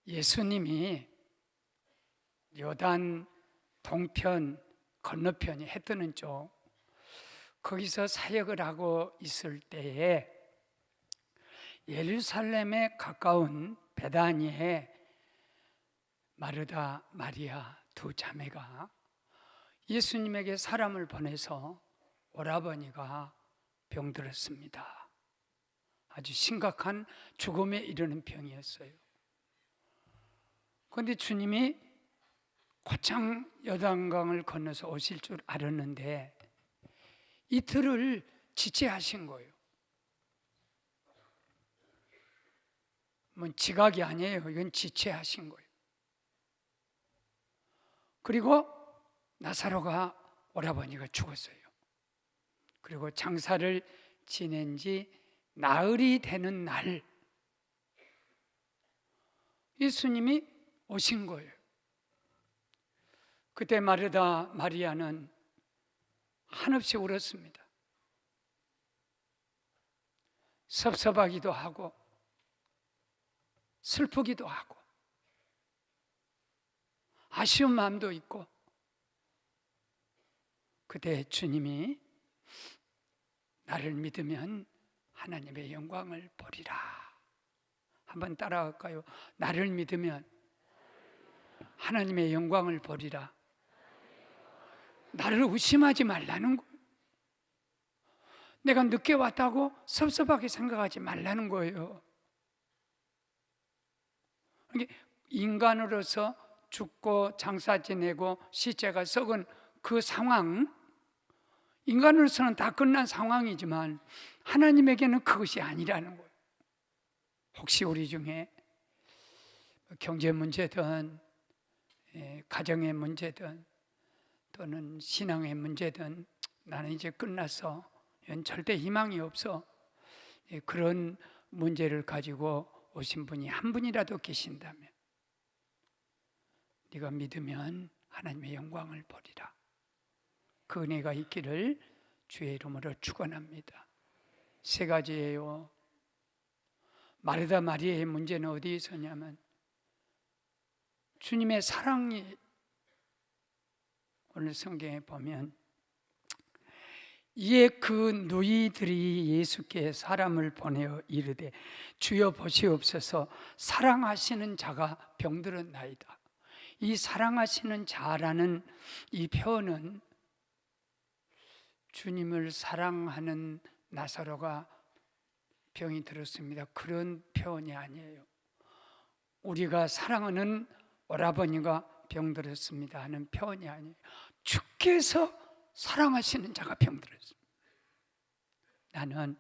예수님이 요단 동편 건너편이 해 뜨는 쪽 거기서 사역을 하고 있을 때에 예루살렘에 가까운 베다니에 마르다, 마리아 두 자매가 예수님에게 사람을 보내서 오라버니가 병들었습니다. 아주 심각한 죽음에 이르는 병이었어요. 그런데 주님이 곧장 요단강을 건너서 오실 줄 알았는데 이틀을 지체하신 거예요. 뭐 지각이 아니에요. 이건 지체하신 거예요. 그리고 나사로가 오라버니가 죽었어요. 그리고 장사를 지낸 지 나흘이 되는 날 예수님이 오신 거예요. 그때 마르다 마리아는 한없이 울었습니다. 섭섭하기도 하고 슬프기도 하고 아쉬운 마음도 있고, 그때 주님이 나를 믿으면 하나님의 영광을 보리라. 한번 따라갈까요? 나를 믿으면 하나님의 영광을 보리라. 나를 의심하지 말라는 거예요. 내가 늦게 왔다고 섭섭하게 생각하지 말라는 거예요. 인간으로서 죽고 장사 지내고 시체가 썩은 그 상황, 인간으로서는 다 끝난 상황이지만 하나님에게는 그것이 아니라는 거예요. 혹시 우리 중에 경제 문제든 가정의 문제든 또는 신앙의 문제든 나는 이제 끝났어, 이건 절대 희망이 없어, 그런 문제를 가지고 오신 분이 한 분이라도 계신다면 네가 믿으면 하나님의 영광을 보리라. 그 은혜가 있기를 주의 이름으로 축원합니다. 세 가지예요. 마르다 마리아의 문제는 어디에 있었냐면 주님의 사랑이, 오늘 성경에 보면 이에 그 누이들이 예수께 사람을 보내어 이르되 주여 보시옵소서, 사랑하시는 자가 병들었나이다. 이 사랑하시는 자라는 이 표현은 주님을 사랑하는 나사로가 병이 들었습니다, 그런 표현이 아니에요. 우리가 사랑하는 오라버니가 병들었습니다 하는 표현이 아니에요. 주께서 사랑하시는 자가 병들었습니다. 나는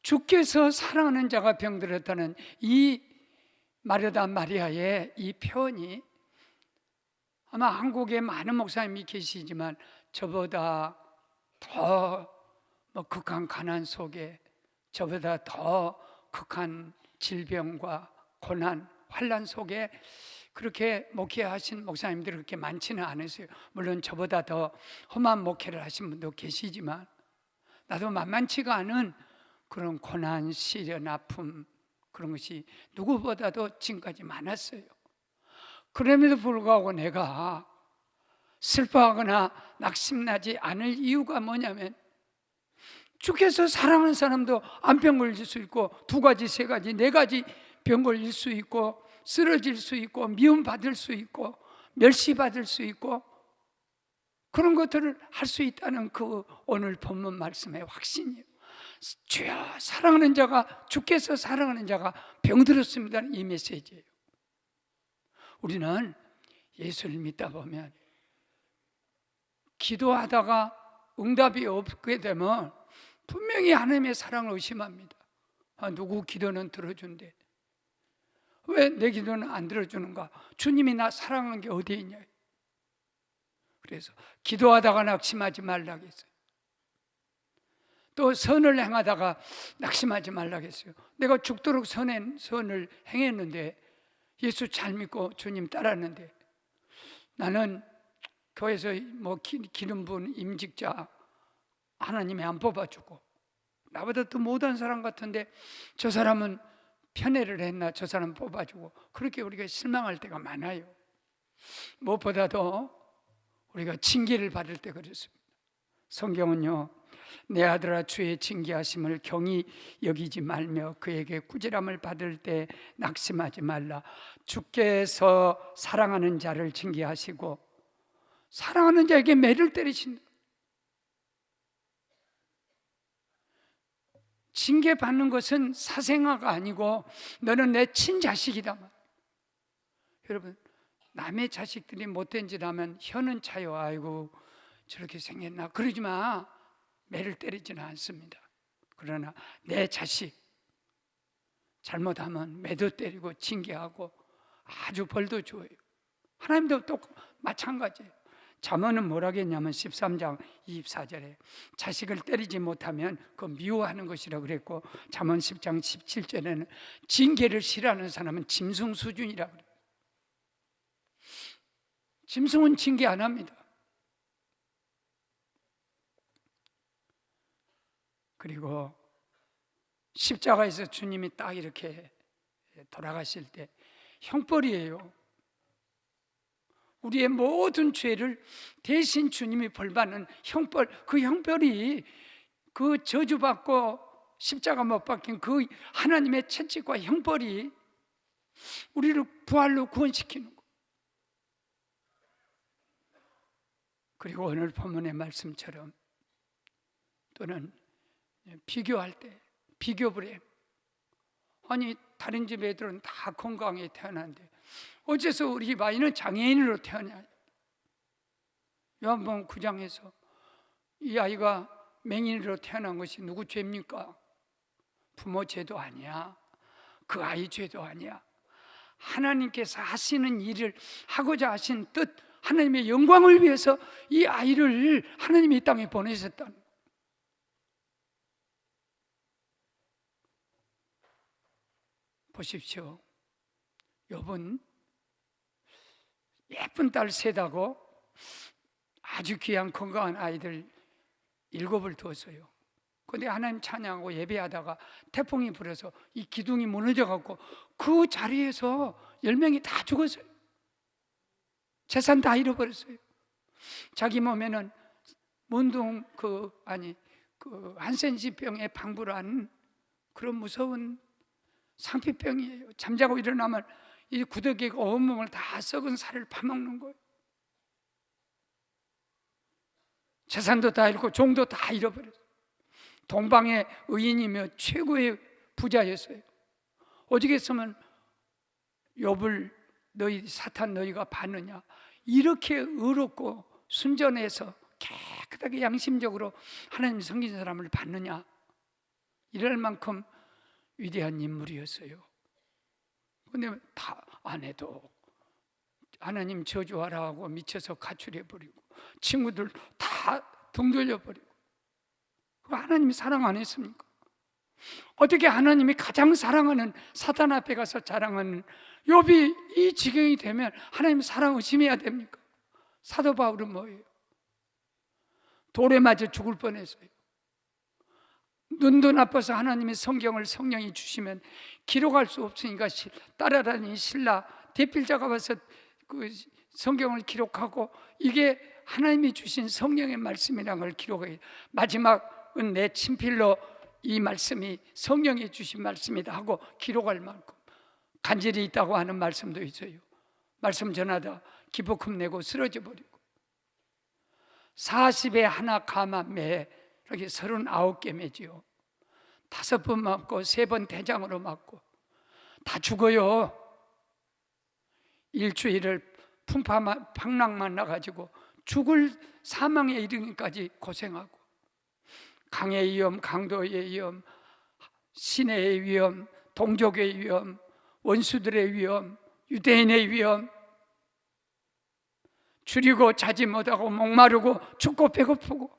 주께서 사랑하는 자가 병들었다는 이 마르다 마리아의 이 표현이, 아마 한국에 많은 목사님이 계시지만 저보다 더 극한 가난 속에, 저보다 더 극한 질병과 고난, 환난 속에 그렇게 목회하신 목사님들이 그렇게 많지는 않으세요. 물론 저보다 더 험한 목회를 하신 분도 계시지만 나도 만만치가 않은 그런 고난, 시련, 아픔, 그런 것이 누구보다도 지금까지 많았어요. 그럼에도 불구하고 내가 슬퍼하거나 낙심나지 않을 이유가 뭐냐면 주께서 사랑하는 사람도 암병 걸릴 수 있고 두 가지, 세 가지, 네 가지 병 걸릴 수 있고 쓰러질 수 있고 미움받을 수 있고 멸시받을 수 있고 그런 것들을 할 수 있다는 그 오늘 본문 말씀의 확신이에요. 주여, 사랑하는 자가, 주께서 사랑하는 자가 병들었습니다는 이 메시지예요. 우리는 예수를 믿다 보면 기도하다가 응답이 없게 되면 분명히 하나님의 사랑을 의심합니다. 누구 기도는 들어준대, 왜 내 기도는 안 들어주는가? 주님이 나 사랑하는 게 어디에 있냐? 그래서 기도하다가 낙심하지 말라고 했어요. 또 선을 행하다가 낙심하지 말라고 했어요. 내가 죽도록 선을 행했는데, 예수 잘 믿고 주님 따랐는데, 나는 교회에서 기름 부은 임직자 하나님이 안 뽑아주고 나보다 더 못한 사람 같은데 저 사람은 편애를 했나 저 사람 뽑아주고 그렇게 우리가 실망할 때가 많아요. 무엇보다도 우리가 징계를 받을 때 그렇습니다. 성경은요, 내 아들아 주의 징계하심을 경히 여기지 말며 그에게 꾸지람을 받을 때 낙심하지 말라. 주께서 사랑하는 자를 징계하시고 사랑하는 자에게 매를 때리신다. 징계받는 것은 사생아가 아니고 너는 내 친자식이다. 여러분, 남의 자식들이 못된 짓 하면 혀는 차요. 아이고 저렇게 생겼나. 그러지 마. 매를 때리지는 않습니다. 그러나 내 자식 잘못하면 매도 때리고 징계하고 아주 벌도 줘요. 하나님도 또 마찬가지예요. 잠언은 뭐라 했냐면 13장 24절에 자식을 때리지 못하면 그 미워하는 것이라고 그랬고, 잠언 10장 17절에는 징계를 싫어하는 사람은 짐승 수준이라고 그래요. 짐승은 징계 안 합니다. 그리고 십자가에서 주님이 딱 이렇게 돌아가실 때 형벌이에요. 우리의 모든 죄를 대신 주님이 벌받는 형벌, 그 형벌이 그 저주받고 십자가 못 박힌 그 하나님의 채찍과 형벌이 우리를 부활로 구원시키는 거. 그리고 오늘 본문의 말씀처럼 또는 비교할 때 비교불에, 아니 다른 집 애들은 다 건강하게 태어났는데 어째서 우리 집 아이는 장애인으로 태어나냐. 요한복음 9장에서 이 아이가 맹인으로 태어난 것이 누구 죄입니까? 부모 죄도 아니야. 그 아이 죄도 아니야. 하나님께서 하시는 일을 하고자 하신 뜻, 하나님의 영광을 위해서 이 아이를 하나님이 이 땅에 보내셨다는 거예요. 보십시오. 여분 예쁜 딸 셋하고 아주 귀한 건강한 아이들 7을 뒀어요. 그런데 하나님 찬양하고 예배하다가 태풍이 불어서 이 기둥이 무너져 갖고 그 자리에서 10명이 다 죽었어요. 재산 다 잃어버렸어요. 자기 몸에는 문둥 한센시병에 방불한 그런 무서운 상피병이에요. 잠자고 일어나면 이 구더기가 온몸을 다 썩은 살을 파먹는 거예요. 재산도 다 잃고 종도 다 잃어버렸어요. 동방의 의인이며 최고의 부자였어요. 어디겠으면 욥을 너희 사탄 너희가 봤느냐, 이렇게 의롭고 순전해서 깨끗하게 양심적으로 하나님 섬긴 사람을 봤느냐, 이럴 만큼 위대한 인물이었어요. 그런데 다 안 해도 하나님 저주하라 하고 미쳐서 가출해버리고 친구들 다 등 돌려버리고, 하나님이 사랑 안 했습니까? 어떻게 하나님이 가장 사랑하는 사탄 앞에 가서 자랑하는 욥이 이 지경이 되면 하나님 사랑 의심해야 됩니까? 사도 바울은 뭐예요? 돌에 맞아 죽을 뻔했어요. 눈도 나빠서 하나님의 성령이 주시면 기록할 수 없으니까 따라다니는 신라 대필자가 와서 그 성경을 기록하고 이게 하나님이 주신 성령의 말씀이라는 걸 기록해요. 마지막은 내 친필로 이 말씀이 성령이 주신 말씀이다 하고 기록할 만큼 간절히 있다고 하는 말씀도 있어요. 말씀 전하다 기복음 내고 쓰러져 버리고 40에 하나 감한 매, 이렇게 39개 매지요. 5번 맞고 3번 대장으로 맞고 다 죽어요. 일주일을 풍랑만 나가지고 죽을 사망에 이르기까지 고생하고, 강의 위험, 강도의 위험, 시내의 위험, 동족의 위험, 원수들의 위험, 유대인의 위험, 줄이고 자지 못하고 목마르고 춥고 배고프고.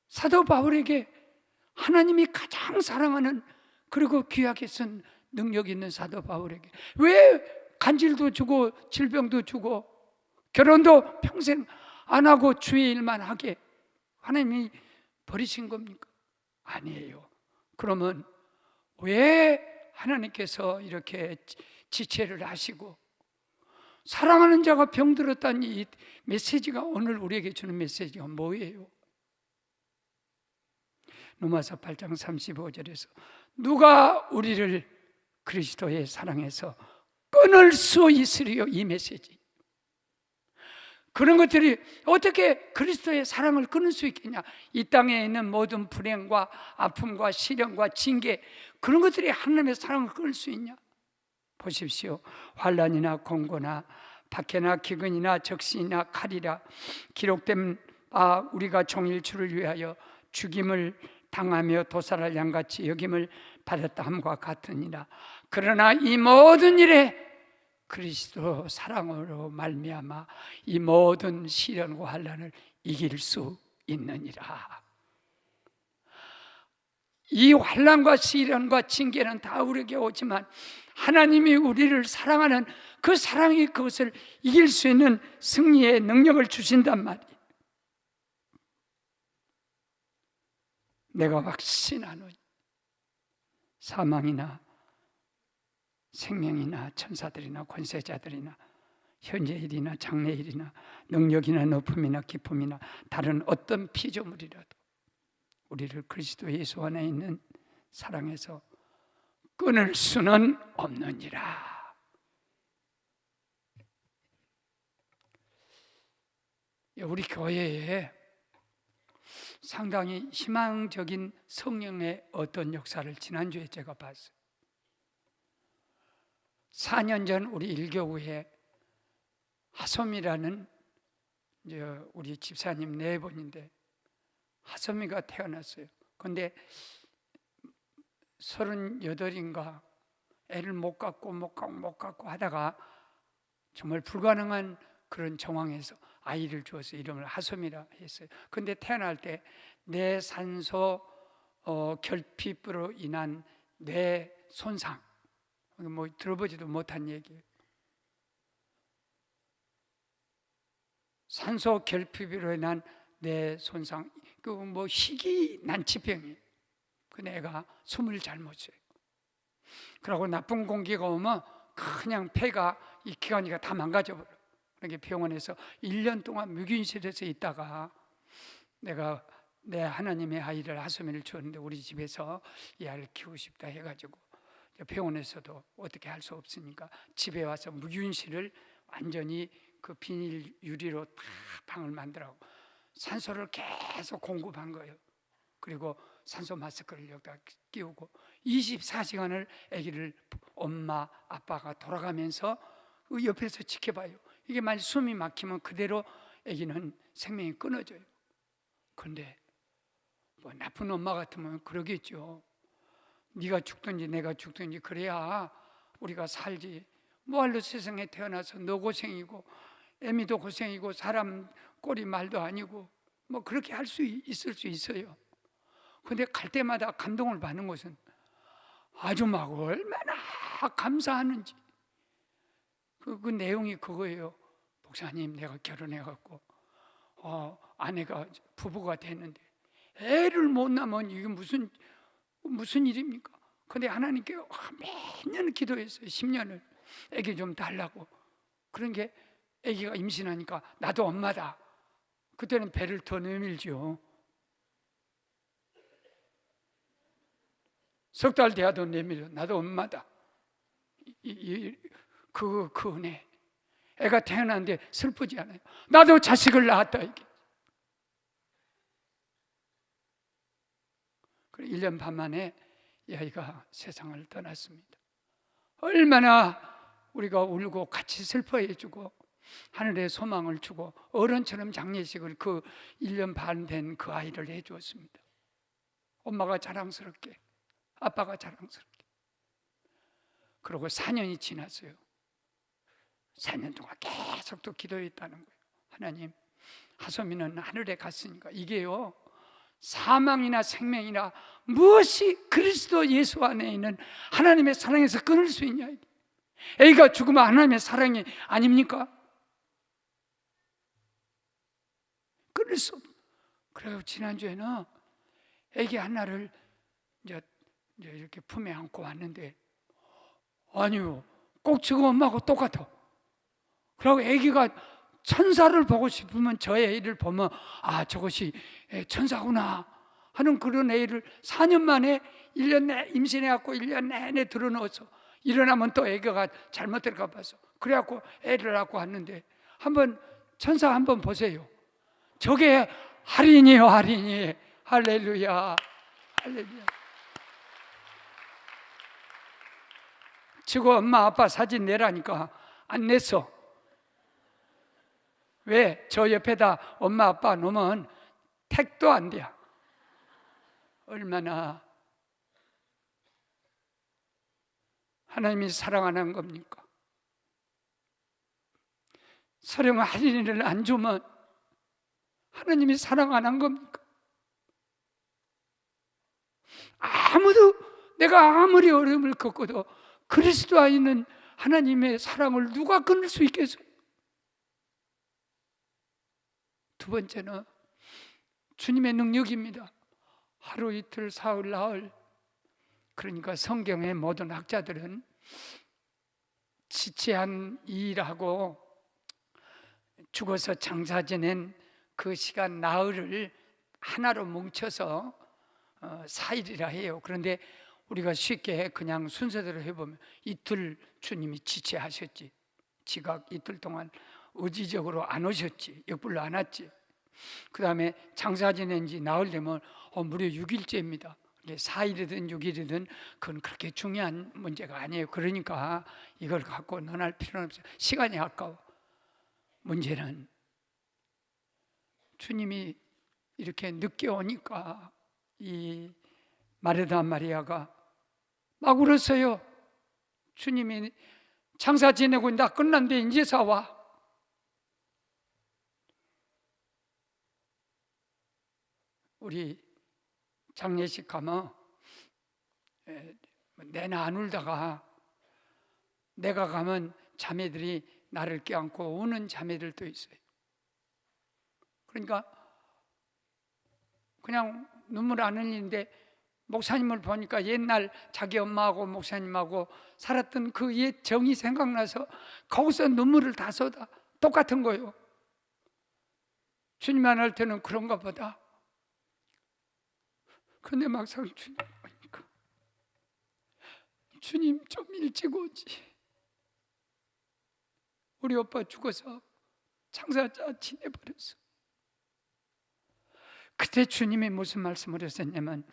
사도 바울에게 하나님이 가장 사랑하는, 그리고 귀하게 쓴 능력 있는 사도 바울에게 왜 간질도 주고 질병도 주고 결혼도 평생 안 하고 주의 일만 하게 하나님이 버리신 겁니까? 아니에요. 그러면 왜 하나님께서 이렇게 지체를 하시고 사랑하는 자가 병들었다는 이 메시지가 오늘 우리에게 주는 메시지가 뭐예요? 로마서 8장 35절에서 누가 우리를 그리스도의 사랑에서 끊을 수 있으리요? 이 메시지. 그런 것들이 어떻게 그리스도의 사랑을 끊을 수 있겠냐? 이 땅에 있는 모든 불행과 아픔과 시련과 징계, 그런 것들이 하나님의 사랑을 끊을 수 있냐? 보십시오. 환난이나 공고나 박해나 기근이나 적신이나 칼이라 기록된 우리가 종일주를 위하여 죽임을 당하며 도살할 양같이 여김을 받았다 함과 같으니라. 그러나 이 모든 일에 그리스도 사랑으로 말미암아 이 모든 시련과 환난을 이길 수 있느니라. 이 환난과 시련과 징계는 다 우리에게 오지만 하나님이 우리를 사랑하는 그 사랑이 그것을 이길 수 있는 승리의 능력을 주신단 말이에요. 내가 확신하노니 사망이나 생명이나 천사들이나 권세자들이나 현재일이나 장래일이나 능력이나 높음이나 기쁨이나 다른 어떤 피조물이라도 우리를 그리스도 예수 안에 있는 사랑에서 끊을 수는 없느니라. 우리 교회에 상당히 희망적인 성령의 어떤 역사를 지난주에 제가 봤어요. 4년 전 우리 일교구에 하솜이라는 우리 집사님 네 분인데 하솜이가 태어났어요. 그런데 38인가 애를 못 갖고 하다가 정말 불가능한 그런 정황에서 아이를 주어서 이름을 하솜이라 했어요. 그런데 태어날 때 뇌산소 결핍으로 인한 뇌 손상, 뭐 들어보지도 못한 얘기예요. 산소 결핍으로 인한 뇌 손상, 그 뭐 희귀 난치병이에요. 그 애가 숨을 잘 못 쉬어요. 그러고 나쁜 공기가 오면 그냥 폐가 이 기관지가 다 망가져 버려. 그러니까 병원에서 1년 동안 묵인실에서 있다가 내가 내 하나님의 아이를 하소미를 주었는데 우리 집에서 이 아이를 키우고 싶다 해가지고 병원에서도 어떻게 할 수 없으니까 집에 와서 묵인실을 완전히 그 비닐 유리로 다 방을 만들라고 산소를 계속 공급한 거예요. 그리고 산소 마스크를 여기다 끼우고 24시간을 아기를 엄마 아빠가 돌아가면서 옆에서 지켜봐요. 이게 만약 숨이 막히면 그대로 아기는 생명이 끊어져요. 그런데 뭐 나쁜 엄마 같으면 그러겠죠. 네가 죽든지 내가 죽든지 그래야 우리가 살지. 뭐할로 세상에 태어나서 너 고생이고 애미도 고생이고 사람 꼴이 말도 아니고 뭐 그렇게 할 수 있을 수 있어요. 근데 갈 때마다 감동을 받는 것은 아주 막 얼마나 감사하는지 그 내용이 그거예요. 목사님, 내가 결혼해갖고 아내가 부부가 됐는데 애를 못 낳으면 이게 무슨 일입니까? 근데 하나님께 몇 년 기도했어요. 10년을 애기 좀 달라고. 그런 게 애기가 임신하니까 나도 엄마다. 그때는 배를 더 내밀죠. 석 달 돼야도 내밀어. 나도 엄마다. 그 은혜. 애가 태어났는데 슬프지 않아요. 나도 자식을 낳았다. 이게. 그래 1년 반 만에 이 아이가 세상을 떠났습니다. 얼마나 우리가 울고 같이 슬퍼해주고 하늘에 소망을 주고 어른처럼 장례식을 그 1년 반 된 그 아이를 해주었습니다. 엄마가 자랑스럽게, 아빠가 자랑스럽게. 그러고 4년이 지났어요. 4년 동안 계속 또 기도했다는 거예요. 하나님, 하소미는 하늘에 갔으니까 이게요, 사망이나 생명이나 무엇이 그리스도 예수 안에 있는 하나님의 사랑에서 끊을 수 있냐. 애가 죽으면 하나님의 사랑이 아닙니까? 끊을 수 없어. 그래서 지난주에는 애기 하나를 이제 이제 이렇게 품에 안고 왔는데, 아니요, 꼭 지금 엄마하고 똑같아. 그리고 아기가 천사를 보고 싶으면 저 애를 보면 아, 저것이 천사구나 하는 그런 애를 4년 만에 1년 내 임신해갖고 1년 내내 들어넣어서 일어나면 또 애가 잘못될까 봐서 그래갖고 애를 낳고 왔는데, 한번 천사 한번 보세요. 저게 할인이요, 할인이. 할렐루야, 할렐루야. 지금 엄마 아빠 사진 내라니까 안 냈어. 왜? 저 옆에다 엄마 아빠 놓으면 택도 안 돼. 얼마나 하나님이 사랑하는 겁니까? 서령 할인을 안 주면 하나님이 사랑 안 한 겁니까? 내가 아무리 어려움을 겪어도 그리스도 안에 있는 하나님의 사랑을 누가 끊을 수 있겠어요? 두 번째는 주님의 능력입니다. 하루 이틀 사흘 나흘, 그러니까 성경의 모든 학자들은 지체한 일하고 죽어서 장사 지낸 그 시간 나흘을 하나로 뭉쳐서 4일이라 해요. 그런데 우리가 쉽게 그냥 순서대로 해보면 이틀 주님이 지체하셨지, 지각 이틀 동안 의지적으로 안 오셨지, 역불로 안 왔지. 그 다음에 장사 지낸 지 나흘 되면 무려 6일째입니다. 4일이든 6일이든 그건 그렇게 중요한 문제가 아니에요. 그러니까 이걸 갖고 논할 필요는 없어요. 시간이 아까워. 문제는 주님이 이렇게 늦게 오니까 이 마르다 마리아가 막 울었어요. 주님이 장사 지내고 나 끝난데 이제 사와. 우리 장례식 가면 내나 안 울다가 내가 가면 자매들이 나를 껴안고 우는 자매들도 있어요. 그러니까 그냥 눈물 안 흘리는데 목사님을 보니까 옛날 자기 엄마하고 목사님하고 살았던 그 옛 정이 생각나서 거기서 눈물을 다 쏟아. 똑같은 거예요. 주님 안 할 때는 그런가 보다. 그런데 막상 주님 보니까 주님 좀 일찍 오지. 우리 오빠 죽어서 장사자 지내버렸어. 그때 주님이 무슨 말씀을 하셨냐면,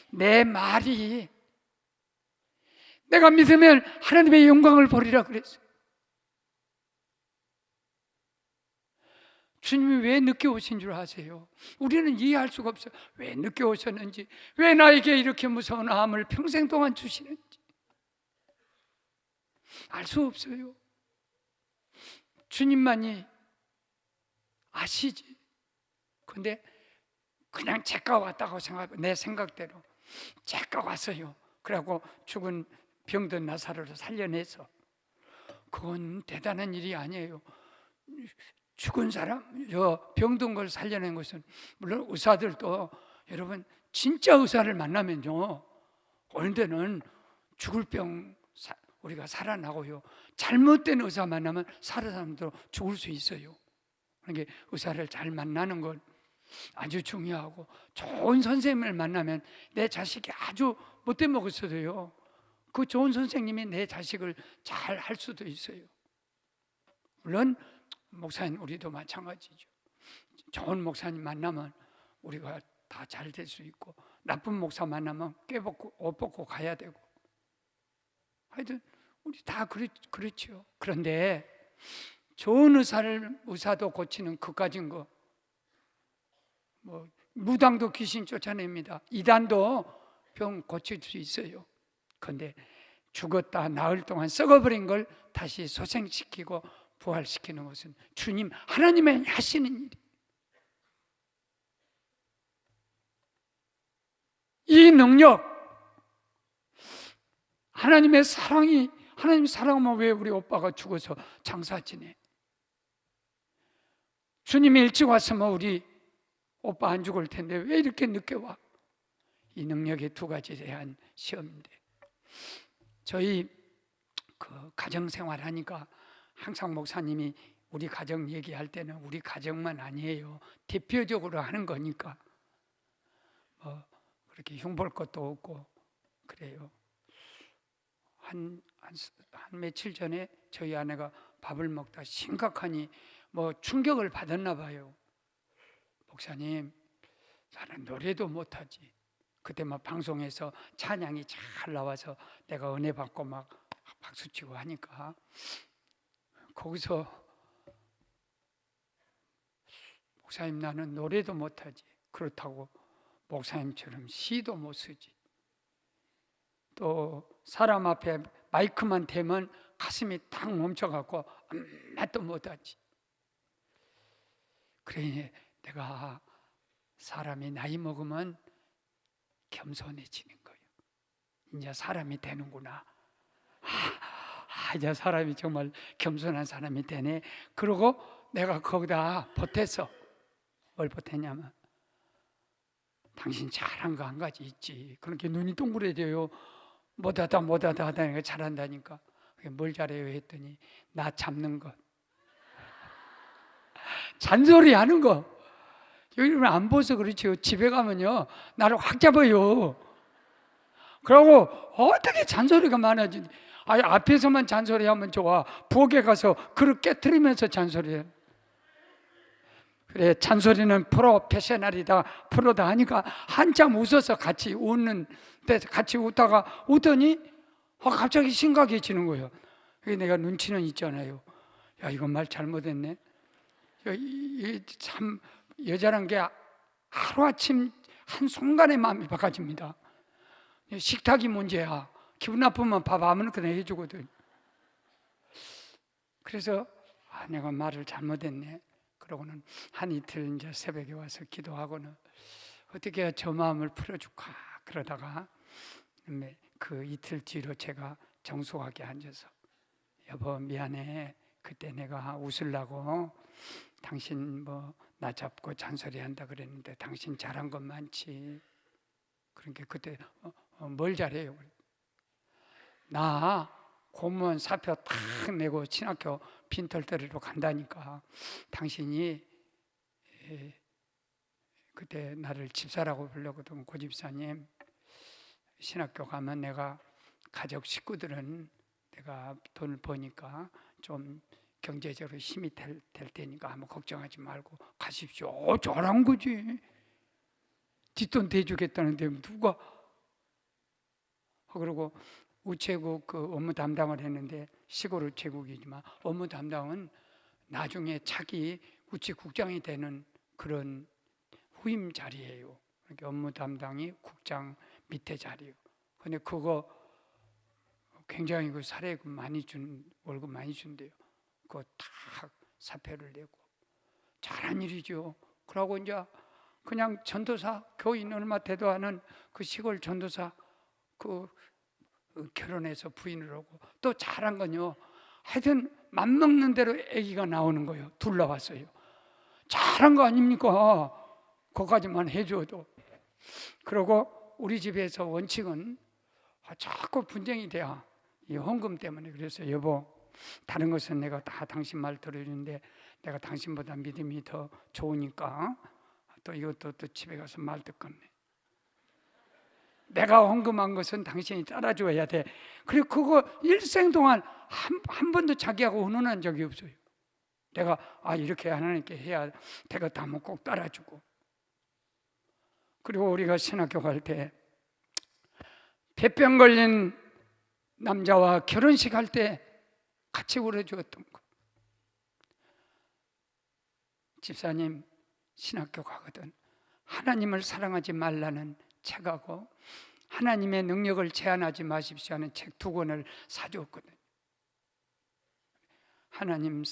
내 말이 내가 믿으면 하나님의 영광을 보리라 그랬어요. 주님이 왜 늦게 오신 줄 아세요? 우리는 이해할 수가 없어요. 왜 늦게 오셨는지, 왜 나에게 이렇게 무서운 암을 평생 동안 주시는지 알 수 없어요. 주님만이 아시지. 근데 그냥 제가 왔다고 생각하고 내 생각대로 제가 왔어요. 그래갖고 죽은 병든 나사로를 살려내서, 그건 대단한 일이 아니에요. 죽은 사람, 병든 걸 살려낸 것은, 물론 의사들도 여러분 진짜 의사를 만나면요, 어느 데는 죽을 병 우리가 살아나고요, 잘못된 의사 만나면 살아남도 죽을 수 있어요. 그러니까 의사를 잘 만나는 건 아주 중요하고, 좋은 선생님을 만나면 내 자식이 아주 못돼 먹었어도요, 그 좋은 선생님이 내 자식을 잘 할 수도 있어요. 물론 목사님 우리도 마찬가지죠. 좋은 목사님 만나면 우리가 다 잘 될 수 있고, 나쁜 목사 만나면 깨벗고 옷 벗고 가야 되고, 하여튼 우리 다 그렇죠. 그런데 좋은 의사도 고치는 그까진 거, 무당도 귀신 쫓아냅니다. 이단도 병 고칠 수 있어요. 그런데 죽었다 나흘 동안 썩어버린 걸 다시 소생시키고 부활시키는 것은 주님 하나님의 하시는 일이에요. 이 능력, 하나님의 사랑이, 하나님 사랑하면 왜 우리 오빠가 죽어서 장사 지내? 주님이 일찍 왔으면 우리 오빠 안 죽을 텐데 왜 이렇게 늦게 와? 이 능력의 두 가지에 대한 시험인데, 저희 그 가정생활 하니까 항상 목사님이 우리 가정 얘기할 때는 우리 가정만 아니에요, 대표적으로 하는 거니까 뭐 그렇게 흉볼 것도 없고 그래요. 한 며칠 전에 저희 아내가 밥을 먹다 심각하니 뭐 충격을 받았나 봐요. 목사님, 나는 노래도 못하지. 그때 막 방송에서 찬양이 잘 나와서 내가 은혜 받고 막 박수치고 하니까 거기서 목사님, 나는 노래도 못하지. 그렇다고 목사님처럼 시도 못 쓰지. 또 사람 앞에 마이크만 대면 가슴이 탁 멈춰갖고 아무것도 못하지. 그러니 내가 사람이 나이 먹으면 겸손해지는 거예요. 이제 사람이 되는구나. 이제 사람이 정말 겸손한 사람이 되네. 그러고 내가 거기다 보탰어. 뭘 보탰냐면, 당신 잘한 거 한 가지 있지. 그렇게 눈이 동그래져요. 못하다 하다니까 잘한다니까. 뭘 잘해요 했더니, 나 잡는 것, 잔소리 하는 거. 여기는 안 보서 그렇지요. 집에 가면요, 나를 확 잡아요. 그러고 어떻게 잔소리가 많아지니? 앞에서만 잔소리하면 좋아. 부엌에 가서 그릇 깨트리면서 잔소리해. 그래, 잔소리는 프로페셔널이다, 프로다 하니까 한참 웃어서 같이 웃는데, 같이 웃더니 갑자기 심각해지는 거예요. 내가 눈치는 있잖아요. 야, 이건 말 잘못했네. 참 여자란 게 하루아침 한순간에 마음이 바꿔집니다. 식탁이 문제야. 기분 나쁘면 밥 아무렇게나 해주거든. 그래서 내가 말을 잘못했네. 그러고는 한 이틀 이제 새벽에 와서 기도하고는 어떻게 해야 저 마음을 풀어줄까 그러다가 그 이틀 뒤로 제가 정숙하게 앉아서, 여보 미안해. 그때 내가 웃으려고 당신 뭐 나 잡고 잔소리한다 그랬는데 당신 잘한 건 많지. 그러니까 그때 뭘 잘해요? 나 공무원 사표 탁 내고 신학교 빈털터리로 간다니까. 당신이 그때 나를 집사라고 불렀거든. 고집사님, 신학교 가면 내가 가족 식구들은 내가 돈을 버니까 좀 경제적으로 힘이 될 테니까 아무 걱정하지 말고 가십시오. 잘한 거지. 뒷돈 대주겠다는데 누가. 그리고 우체국 그 업무 담당을 했는데, 시골 우체국이지만 업무 담당은 나중에 차기 우체국장이 되는 그런 후임 자리예요. 그러니까 업무 담당이 국장 밑에 자리예요. 근데 그거 굉장히 그 사례금 많이 월급 많이 준대요. 그거 다 사표를 내고 잘한 일이죠. 그러고 이제 그냥 전도사, 교인 얼마 되도 않은 그 시골 전도사 그 결혼해서 부인을 하고, 또 잘한 건요, 하여튼 맘먹는 대로 아기가 나오는 거예요. 둘 나왔어요. 잘한 거 아닙니까? 그거까지만 해줘도. 그리고 우리 집에서 원칙은 자꾸 분쟁이 돼요. 이 헌금 때문에. 그래서 여보, 다른 것은 내가 다 당신 말 들어주는데 내가 당신보다 믿음이 더 좋으니까 또 이것도 또 집에 가서 말 듣겠네. 내가 헌금한 것은 당신이 따라줘야 돼. 그리고 그거 일생 동안 한 번도 자기하고 의논한 적이 없어요. 내가 이렇게 하나님께 해야 되겠다 하면 꼭 따라주고. 그리고 우리가 신학교 갈 때 폐병 걸린 남자와 결혼식 할 때 같이 울어주었던 거. 집사님 신학교 가거든 하나님을 사랑하지 말라는 책하고 하나님의 능력을 제한하지 마십시오 하는 책 2권을 사주었거든. 하나님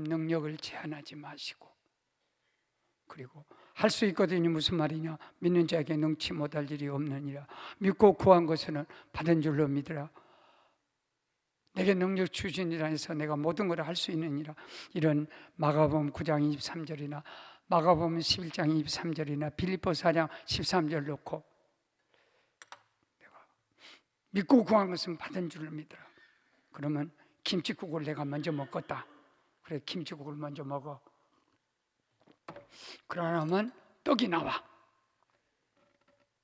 능력을 제한하지 마시고, 그리고 할 수 있거든요. 무슨 말이냐? 믿는 자에게 능치 못할 일이 없느니라. 믿고 구한 것은 받은 줄로 믿으라. 내게 능력 주시니라 해서 내가 모든 걸 할 수 있느니라. 이런 마가복음 9장 23절이나 마가복음 11장 23절이나 빌립보 4장 13절 놓고 내가 믿고 구한 것은 받은 줄을 믿으라. 그러면 김치국을 내가 먼저 먹겠다. 그래, 김치국을 먼저 먹어. 그러면 떡이 나와.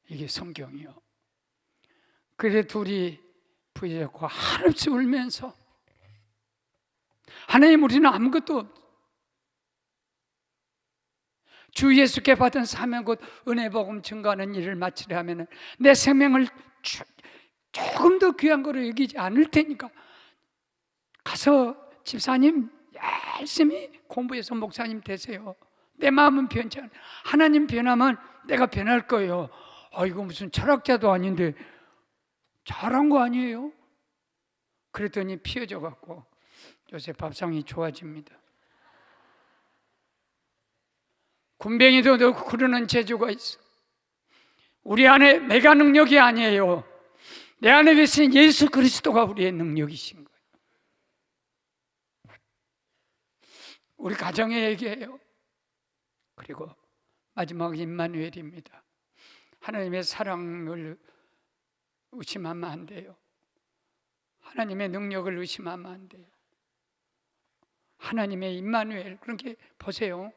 이게 성경이요. 그래 둘이 부여잡고 한없이 울면서 하나님, 우리는 아무것도 없어. 주 예수께 받은 사명 곧 은혜복음 증거하는 일을 마치려 하면 내 생명을 조금 더 귀한 거로 여기지 않을 테니까 가서 집사님 열심히 공부해서 목사님 되세요. 내 마음은 변치 않아. 하나님 변하면 내가 변할 거예요. 이거 무슨 철학자도 아닌데 잘한 거 아니에요? 그랬더니 피어져 갖고 요새 밥상이 좋아집니다. 군뱅이도 넣고 그러는 재주가 있어. 우리 안에 내가 능력이 아니에요. 내 안에 계신 예수 그리스도가 우리의 능력이신 거예요. 우리 가정에 얘기해요. 그리고 마지막 임마누엘입니다. 하나님의 사랑을 의심하면 안 돼요. 하나님의 능력을 의심하면 안 돼요. 하나님의 임마누엘. 그렇게 보세요.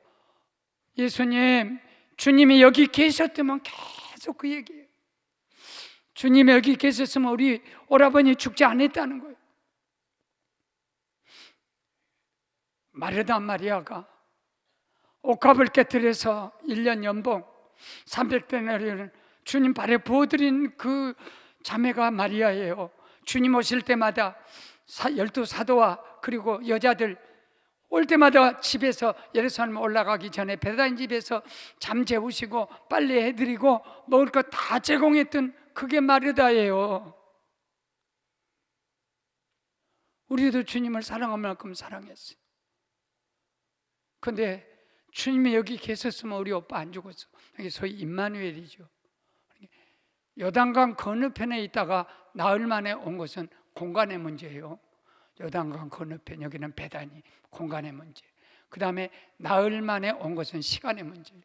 예수님, 주님이 여기 계셨으면 계속 그 얘기예요. 주님이 여기 계셨으면 우리 오라버니 죽지 않았다는 거예요. 마르다 마리아가 옥합을 깨뜨려서 1년 연봉 300데나리온을 주님 발에 부어드린 그 자매가 마리아예요. 주님 오실 때마다 12사도와 그리고 여자들 올 때마다 집에서 예루살렘 올라가기 전에 베다니 집에서 잠 재우시고 빨리 해드리고 먹을 거 다 제공했던 그게 마르다예요. 우리도 주님을 사랑할 만큼 사랑했어요. 근데 주님이 여기 계셨으면 우리 오빠 안 죽었어. 이게 소위 임마누엘이죠. 요단강 건너편에 있다가 나흘 만에 온 것은 공간의 문제예요. 요단강 건너편, 여기는 베다니, 공간의 문제. 그 다음에 나흘 만에 온 것은 시간의 문제예요.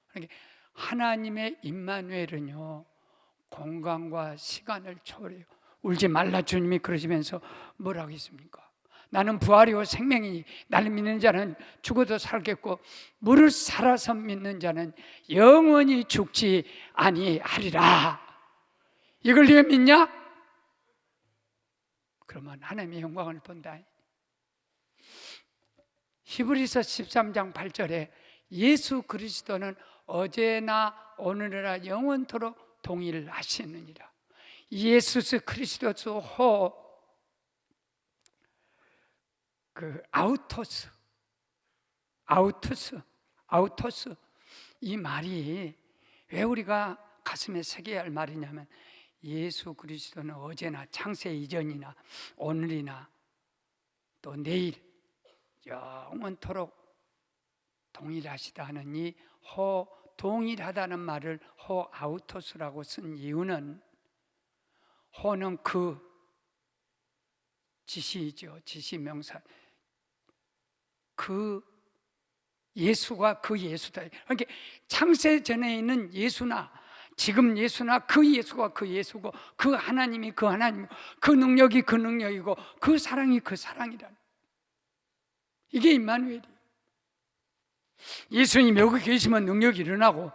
그러니까 하나님의 임마누엘은요, 공간과 시간을 초월해요. 울지 말라 주님이 그러시면서 뭐라고 했습니까? 나는 부활이요 생명이니 나를 믿는 자는 죽어도 살겠고 무릇 살아서 믿는 자는 영원히 죽지 아니하리라. 이걸 네가 믿냐? 그러면 하나님의 영광을 본다. 히브리서 13장 8절에 예수 그리스도는 어제나 오늘이나 영원토록 동일하시느니라. 예수 그리스도스 호 아우토스 이 말이 왜 우리가 가슴에 새겨야 할 말이냐면 예수 그리스도는 어제나 창세 이전이나 오늘이나 또 내일 영원토록 동일하시다 하는 이 호 동일하다는 말을 호 아우토스라고 쓴 이유는 호는 그 지시이죠. 지시명사. 그 예수가 그 예수다. 그러니까 창세 전에 있는 예수나 지금 예수나 그 예수가 그 예수고 그 하나님이 그 하나님이고 그 능력이 그 능력이고 그 사랑이 그 사랑이라는, 이게 임마누엘이에요. 예수님 여기 계시면 능력이 일어나고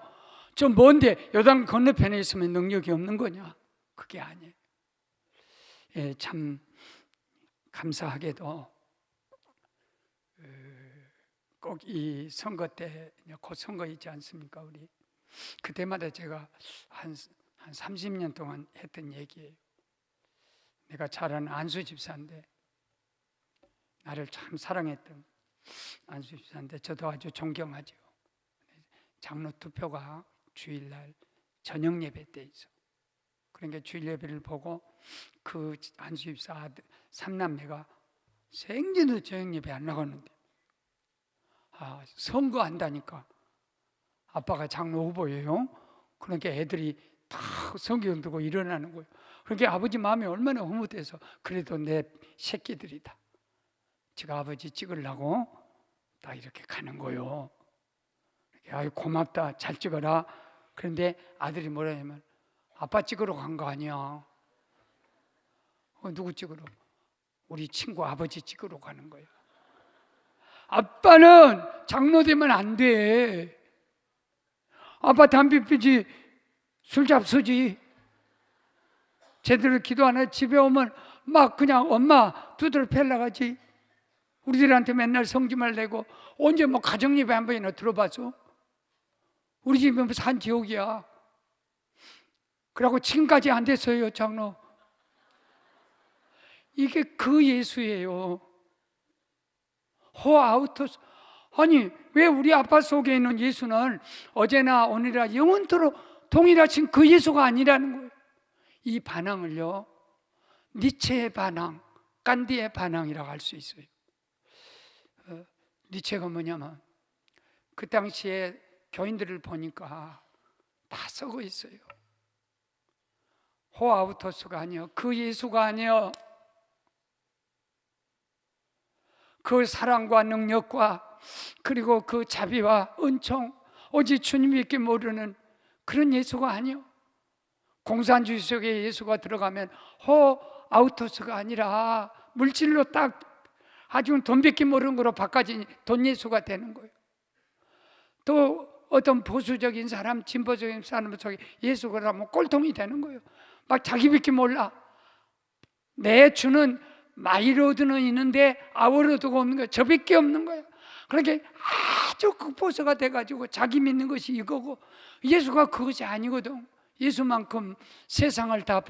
좀 먼데 요단 건너편에 있으면 능력이 없는 거냐? 그게 아니에요. 예, 참 감사하게도 꼭 이 선거 때 곧 선거 있지 않습니까? 우리 그때마다 제가 한 30년 동안 했던 얘기예요. 내가 잘 아는 안수 집사인데, 나를 참 사랑했던 안수 집사인데 저도 아주 존경하죠. 장로 투표가 주일날 저녁 예배 때 있어. 그러니까 주일 예배를 보고 그 안수 집사 아들 3남매가 생전도 저녁 예배 안 나갔는데 선거한다니까 아빠가 장로 후보예요. 그러니까 애들이 다 성경 들고 일어나는 거예요. 그러니까 아버지 마음이 얼마나 흐뭇해서 그래도 내 새끼들이다. 제가 아버지 찍으려고 다 이렇게 가는 거예요. 야, 고맙다, 잘 찍어라. 그런데 아들이 뭐라 하냐면, 아빠 찍으러 간 거 아니야. 누구 찍으러? 우리 친구 아버지 찍으러 가는 거야. 아빠는 장로 되면 안 돼. 아빠 담배 피지, 술 잡수지. 제대로 기도 안 해. 집에 오면 막 그냥 엄마 두드러 패려 가지. 우리들한테 맨날 성질만 내고. 언제 뭐 가정예배 한 번이나 들어봤어? 우리 집은 뭐 산 지옥이야. 그러고 지금까지 안 됐어요, 장로. 이게 그 예수예요. 호아우토스. 아니, 왜 우리 아빠 속에 있는 예수는 어제나 오늘이나 영원토록 동일하신 그 예수가 아니라는 거예요. 이 반항을요, 니체의 반항, 간디의 반항이라고 할 수 있어요. 니체가 뭐냐면 그 당시에 교인들을 보니까 다 썩어 있어요. 호아우토스가 아니요, 그 예수가 아니요, 그 사랑과 능력과 그리고 그 자비와 은총, 오직 주님밖에 모르는 그런 예수가 아니요. 공산주의 속에 예수가 들어가면 호아우토스가 아니라 물질로 딱 아주 돈밖에 모르는 거로 바꿔진 돈 예수가 되는 거예요. 또 어떤 보수적인 사람, 진보적인 사람 속에 예수가 하면 꼴통이 되는 거예요. 막 자기밖에 몰라. 내 주는 마이로드는 있는데 아워로드가 없는 거야. 저밖에 없는 거야. 그렇게 아주 극보서가 돼가지고 자기 믿는 것이 이거고, 예수가 그것이 아니거든. 예수만큼 세상을 다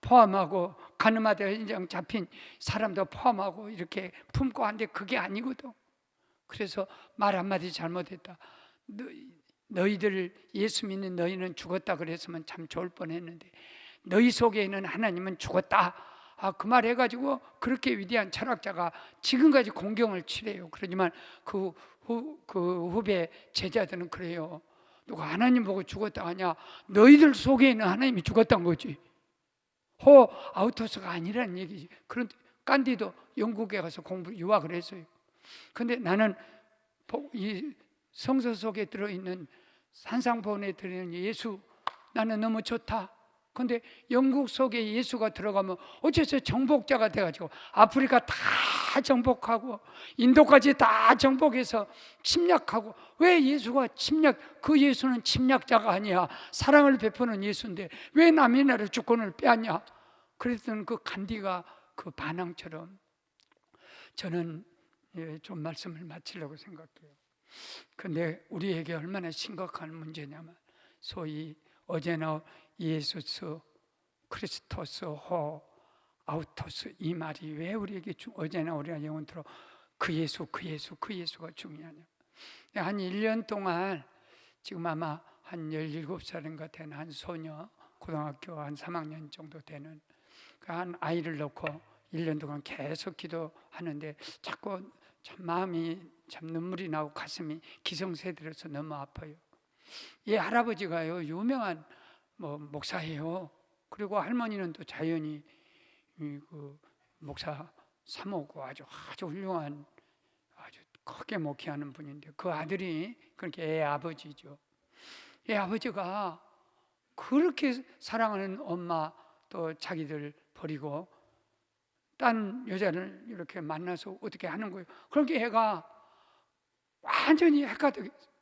포함하고 가늠하되 인장 잡힌 사람도 포함하고 이렇게 품고 하는데 그게 아니거든. 그래서 말 한마디 잘못했다. 너희들 예수 믿는 너희는 죽었다 그랬으면 참 좋을 뻔했는데 너희 속에 있는 하나님은 죽었다. 그 말 해가지고 그렇게 위대한 철학자가 지금까지 공경을 치래요. 그러지만 그 후배 제자들은 그래요. 누가 하나님 보고 죽었다 하냐? 너희들 속에 있는 하나님이 죽었다는 거지. 호아우토스가 아니라는 얘기지. 그런데 간디도 영국에 가서 유학을 했어요. 근데 나는 이 성서 속에 들어있는 산상보원에 들어있는 예수, 나는 너무 좋다. 근데 영국 속에 예수가 들어가면 어째서 정복자가 돼가지고 아프리카 다 정복하고 인도까지 다 정복해서 침략하고, 왜 예수가 그 예수는 침략자가 아니야. 사랑을 베푸는 예수인데 왜 남의 나라 주권을 빼앗냐. 그랬던 그 간디가 그 반항처럼 저는 좀 말씀을 마치려고 생각해요. 근데 우리에게 얼마나 심각한 문제냐면, 소위 어제나 예수스, 크리스토스, 호아우토스, 이 말이 왜 우리에게 어제나 우리가 영원토록 그 예수가 중요하냐. 한 1년 동안 지금 아마 한 17살인가 되는 한 소녀, 고등학교 한 3학년 정도 되는 한 아이를 놓고 1년 동안 계속 기도하는데 자꾸 참 마음이 참 눈물이 나고 가슴이 기성세들어서 너무 아파요. 이 할아버지가요, 유명한 목사예요. 그리고 할머니는 또 자연히 그 목사 사모고 아주 훌륭한, 아주 크게 목회하는 분인데, 그 아들이 그렇게 애 아버지죠. 애 아버지가 그렇게 사랑하는 엄마 또 자기들 버리고 딴 여자를 이렇게 만나서 어떻게 하는 거예요. 그러니까 애가 완전히 헷갈리겠어.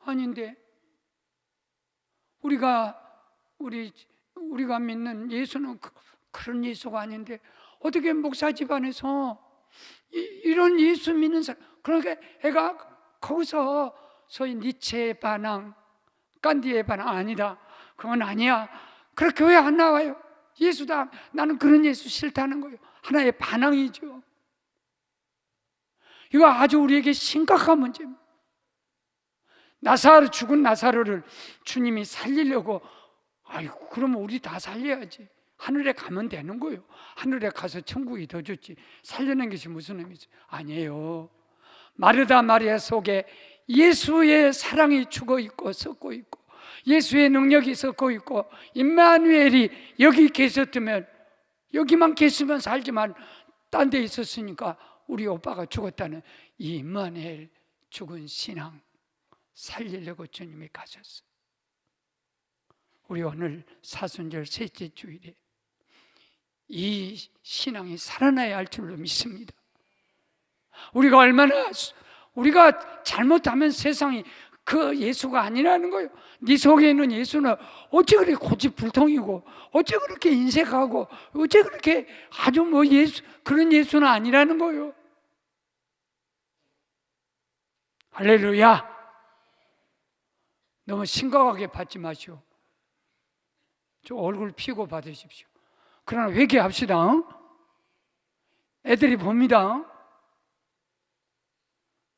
아닌데 우리가 믿는 예수는 그런 예수가 아닌데 어떻게 목사 집안에서 이런 예수 믿는 사람. 그러니까 애가 거기서 소위 니체의 반항, 간디의 반항, 아니다, 그건 아니야, 그렇게 왜 안 나와요? 예수다, 나는 그런 예수 싫다는 거예요. 하나의 반항이죠. 이거 아주 우리에게 심각한 문제입니다. 죽은 나사로를 주님이 살리려고, 아이고 그러면 우리 다 살려야지, 하늘에 가면 되는 거예요. 하늘에 가서 천국이 더 좋지, 살려낸 것이 무슨 의미죠? 아니에요. 마르다 마리아 속에 예수의 사랑이 죽어 있고 섞고 있고 예수의 능력이 섞고 있고, 임마누엘이 여기 계셨으면, 여기만 계시면 살지만 딴 데 있었으니까 우리 오빠가 죽었다는 이 임마누엘, 죽은 신앙, 살리려고 주님이 가셨어요. 우리 오늘 사순절 셋째 주일에 이 신앙이 살아나야 할 줄로 믿습니다. 우리가 잘못하면 세상이 그 예수가 아니라는 거예요. 네 속에 있는 예수는 어째 그렇게 고집불통이고, 어째 그렇게 인색하고, 어째 그렇게 아주 그런 예수는 아니라는 거예요. 할렐루야. 너무 심각하게 받지 마시오. 저 얼굴 피고 받으십시오. 그러나 회개합시다. 애들이 봅니다.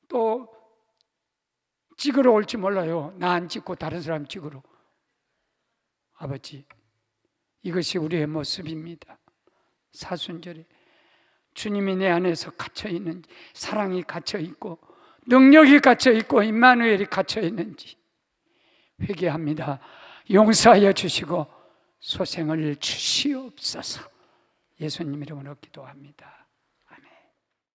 또 찍으러 올지 몰라요. 나 안 찍고 다른 사람 찍으러. 아버지, 이것이 우리의 모습입니다. 사순절에 주님이 내 안에서 갇혀있는지, 사랑이 갇혀있고 능력이 갇혀있고 임마누엘이 갇혀있는지 회개합니다. 용서하여 주시고 소생을 주시옵소서. 예수님 이름으로 기도합니다.